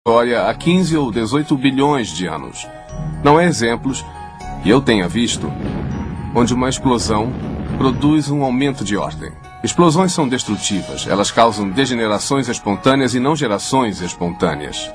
história há 15 ou 18 bilhões de anos. Não há exemplos, que eu tenha visto, onde uma explosão produz um aumento de ordem. Explosões são destrutivas. Elas causam degenerações espontâneas e não gerações espontâneas.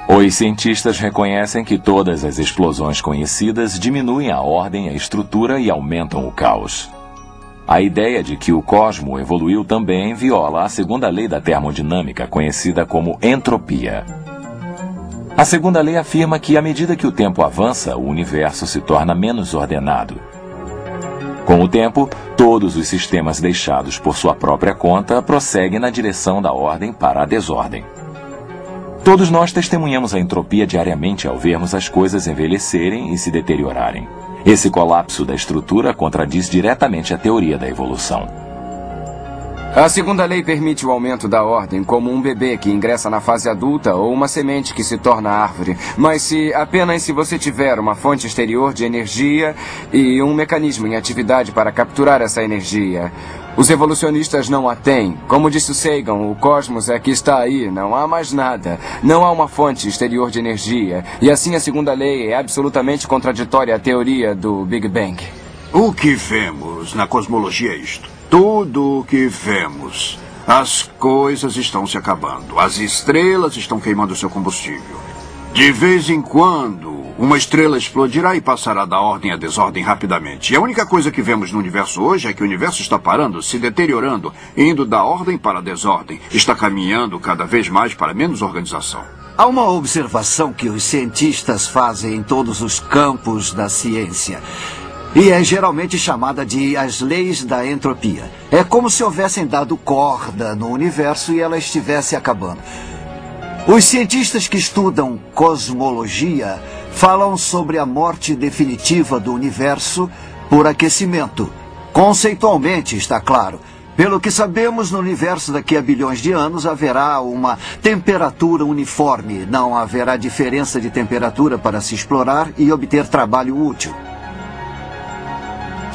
Os cientistas reconhecem que todas as explosões conhecidas diminuem a ordem, a estrutura e aumentam o caos. A ideia de que o cosmo evoluiu também viola a segunda lei da termodinâmica, conhecida como entropia. A segunda lei afirma que, à medida que o tempo avança, o universo se torna menos ordenado. Com o tempo, todos os sistemas deixados por sua própria conta prosseguem na direção da ordem para a desordem. Todos nós testemunhamos a entropia diariamente ao vermos as coisas envelhecerem e se deteriorarem. Esse colapso da estrutura contradiz diretamente a teoria da evolução. A segunda lei permite o aumento da ordem, como um bebê que ingressa na fase adulta ou uma semente que se torna árvore. Mas apenas se você tiver uma fonte exterior de energia e um mecanismo em atividade para capturar essa energia. Os evolucionistas não a têm. Como disse Sagan, o cosmos é que está aí, não há mais nada. Não há uma fonte exterior de energia. E assim a segunda lei é absolutamente contraditória à teoria do Big Bang. O que vemos na cosmologia é isto. Tudo o que vemos. As coisas estão se acabando. As estrelas estão queimando seu combustível. De vez em quando, uma estrela explodirá e passará da ordem à desordem rapidamente. E a única coisa que vemos no universo hoje é que o universo está parando, se deteriorando, indo da ordem para a desordem. Está caminhando cada vez mais para menos organização. Há uma observação que os cientistas fazem em todos os campos da ciência. E é geralmente chamada de as leis da entropia. É como se houvessem dado corda no universo e ela estivesse acabando. Os cientistas que estudam cosmologia falam sobre a morte definitiva do universo por aquecimento. Conceitualmente, está claro. Pelo que sabemos, no universo daqui a bilhões de anos haverá uma temperatura uniforme. Não haverá diferença de temperatura para se explorar e obter trabalho útil.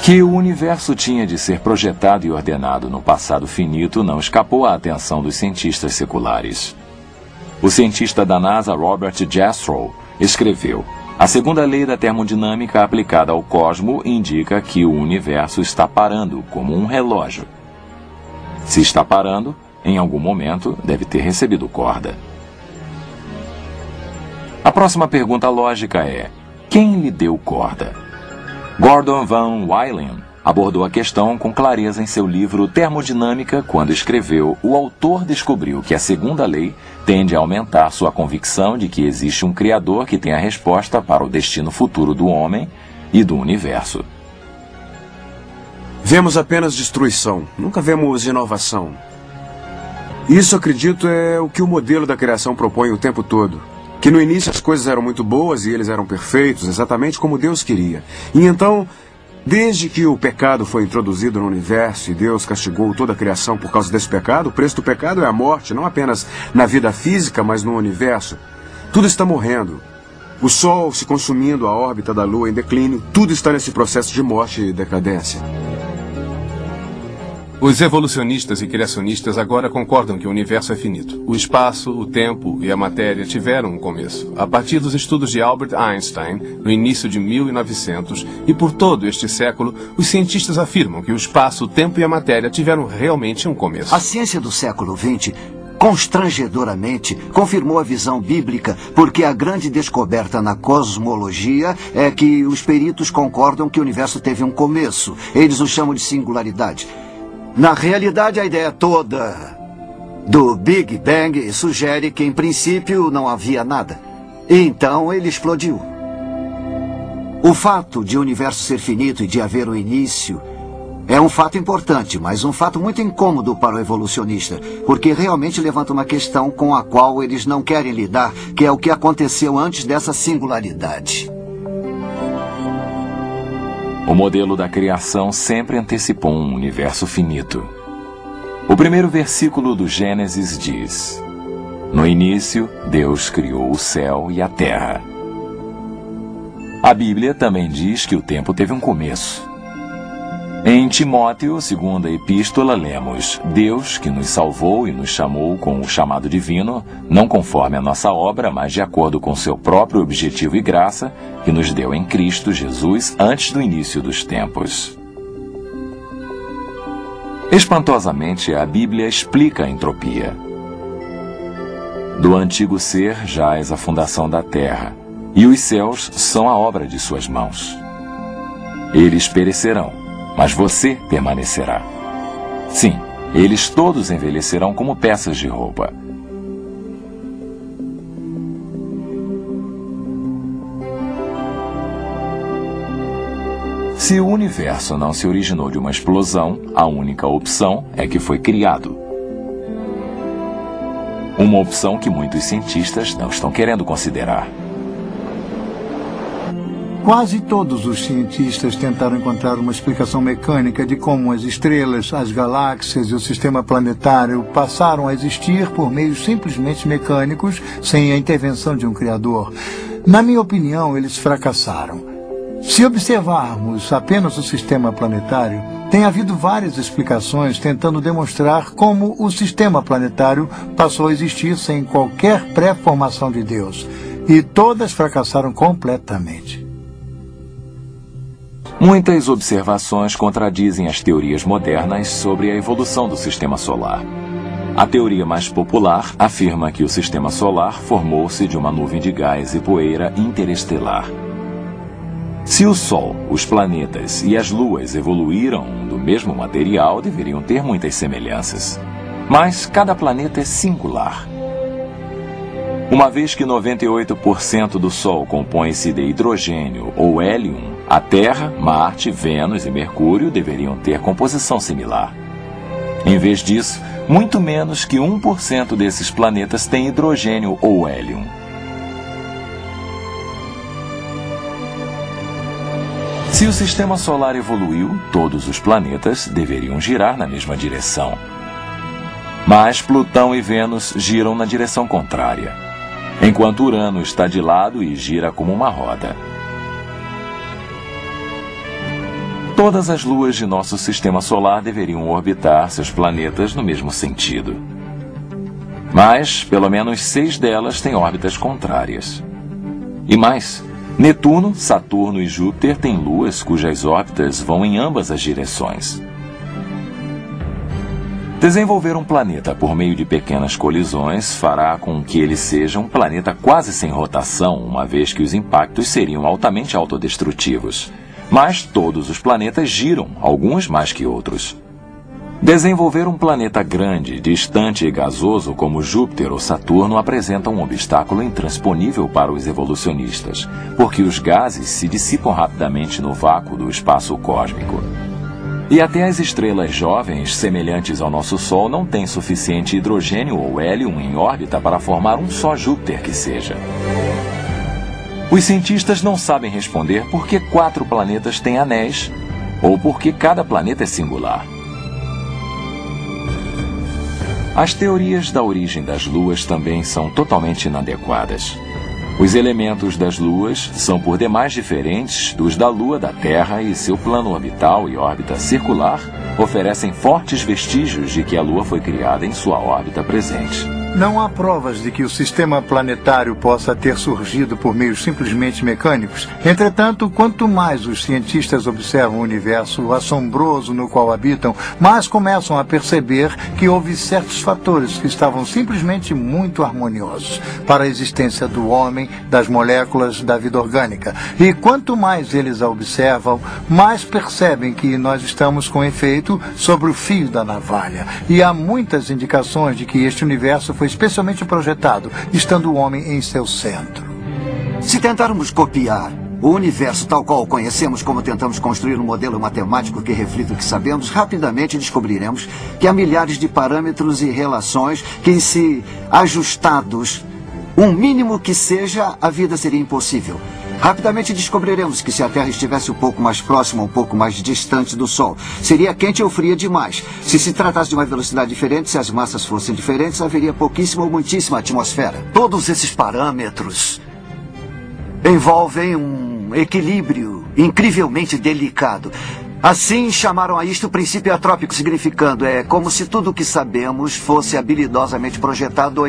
Que o universo tinha de ser projetado e ordenado no passado finito não escapou à atenção dos cientistas seculares. O cientista da NASA, Robert Jastrow, escreveu: a segunda lei da termodinâmica aplicada ao cosmo indica que o universo está parando, como um relógio. Se está parando, em algum momento deve ter recebido corda. A próxima pergunta lógica é: quem lhe deu corda? Gordon Van Wylen abordou a questão com clareza em seu livro Termodinâmica quando escreveu: o autor descobriu que a segunda lei tende a aumentar sua convicção de que existe um Criador que tem a resposta para o destino futuro do homem e do universo. Vemos apenas destruição, nunca vemos inovação. Isso, acredito, é o que o modelo da criação propõe o tempo todo. Que no início as coisas eram muito boas e eles eram perfeitos, exatamente como Deus queria. E então, desde que o pecado foi introduzido no universo e Deus castigou toda a criação por causa desse pecado, o preço do pecado é a morte, não apenas na vida física, mas no universo. Tudo está morrendo. O Sol se consumindo, a órbita da Lua em declínio, tudo está nesse processo de morte e decadência. Os evolucionistas e criacionistas agora concordam que o universo é finito. O espaço, o tempo e a matéria tiveram um começo, a partir dos estudos de Albert Einstein, no início de 1900, e por todo este século, os cientistas afirmam que o espaço, o tempo e a matéria tiveram realmente um começo. A ciência do século XX, constrangedoramente, confirmou a visão bíblica, porque a grande descoberta na cosmologia é que os peritos concordam que o universo teve um começo. Eles o chamam de singularidade. Na realidade, a ideia toda do Big Bang sugere que, em princípio, não havia nada. E então ele explodiu. O fato de o universo ser finito e de haver um início é um fato importante, mas um fato muito incômodo para o evolucionista, porque realmente levanta uma questão com a qual eles não querem lidar, que é o que aconteceu antes dessa singularidade. O modelo da criação sempre antecipou um universo finito. O primeiro versículo do Gênesis diz: no início, Deus criou o céu e a terra. A Bíblia também diz que o tempo teve um começo. Em Timóteo, segunda epístola, lemos: Deus, que nos salvou e nos chamou com o chamado divino, não conforme a nossa obra, mas de acordo com seu próprio objetivo e graça, que nos deu em Cristo Jesus antes do início dos tempos. Espantosamente, a Bíblia explica a entropia. Do antigo ser jaz a fundação da terra, e os céus são a obra de suas mãos. Eles perecerão, mas você permanecerá. Sim, eles todos envelhecerão como peças de roupa. Se o universo não se originou de uma explosão, a única opção é que foi criado. Uma opção que muitos cientistas não estão querendo considerar. Quase todos os cientistas tentaram encontrar uma explicação mecânica de como as estrelas, as galáxias e o sistema planetário passaram a existir por meios simplesmente mecânicos, sem a intervenção de um criador. Na minha opinião, eles fracassaram. Se observarmos apenas o sistema planetário, tem havido várias explicações tentando demonstrar como o sistema planetário passou a existir sem qualquer pré-formação de Deus. E todas fracassaram completamente. Muitas observações contradizem as teorias modernas sobre a evolução do sistema solar. A teoria mais popular afirma que o sistema solar formou-se de uma nuvem de gás e poeira interestelar. Se o Sol, os planetas e as luas evoluíram do mesmo material, deveriam ter muitas semelhanças. Mas cada planeta é singular. Uma vez que 98% do Sol compõe-se de hidrogênio ou hélio, a Terra, Marte, Vênus e Mercúrio deveriam ter composição similar. Em vez disso, muito menos que 1% desses planetas tem hidrogênio ou hélio. Se o sistema solar evoluiu, todos os planetas deveriam girar na mesma direção. Mas Plutão e Vênus giram na direção contrária, enquanto Urano está de lado e gira como uma roda. Todas as luas de nosso sistema solar deveriam orbitar seus planetas no mesmo sentido. Mas, pelo menos 6 delas têm órbitas contrárias. E mais, Netuno, Saturno e Júpiter têm luas cujas órbitas vão em ambas as direções. Desenvolver um planeta por meio de pequenas colisões fará com que ele seja um planeta quase sem rotação, uma vez que os impactos seriam altamente autodestrutivos. Mas todos os planetas giram, alguns mais que outros. Desenvolver um planeta grande, distante e gasoso como Júpiter ou Saturno apresenta um obstáculo intransponível para os evolucionistas, porque os gases se dissipam rapidamente no vácuo do espaço cósmico. E até as estrelas jovens, semelhantes ao nosso Sol, não têm suficiente hidrogênio ou hélio em órbita para formar um só Júpiter que seja. Os cientistas não sabem responder por que 4 planetas têm anéis, ou por que cada planeta é singular. As teorias da origem das luas também são totalmente inadequadas. Os elementos das luas são por demais diferentes dos da Lua da Terra e seu plano orbital e órbita circular oferecem fortes vestígios de que a Lua foi criada em sua órbita presente. Não há provas de que o sistema planetário possa ter surgido por meios simplesmente mecânicos. Entretanto, quanto mais os cientistas observam o universo assombroso no qual habitam, mais começam a perceber que houve certos fatores que estavam simplesmente muito harmoniosos para a existência do homem, das moléculas, da vida orgânica. E quanto mais eles a observam, mais percebem que nós estamos com efeito sobre o fio da navalha. E há muitas indicações de que este universo foi especialmente projetado, estando o homem em seu centro. Se tentarmos copiar o universo tal qual o conhecemos, como tentamos construir um modelo matemático que reflita o que sabemos, rapidamente descobriremos que há milhares de parâmetros e relações que, se ajustados, um mínimo que seja, a vida seria impossível. Rapidamente descobriremos que se a Terra estivesse um pouco mais próxima, um pouco mais distante do Sol, seria quente ou fria demais. Se se tratasse de uma velocidade diferente, se as massas fossem diferentes, haveria pouquíssima ou muitíssima atmosfera. Todos esses parâmetros envolvem um equilíbrio incrivelmente delicado. Assim, chamaram a isto princípio atrópico, significando como se tudo o que sabemos fosse habilidosamente projetado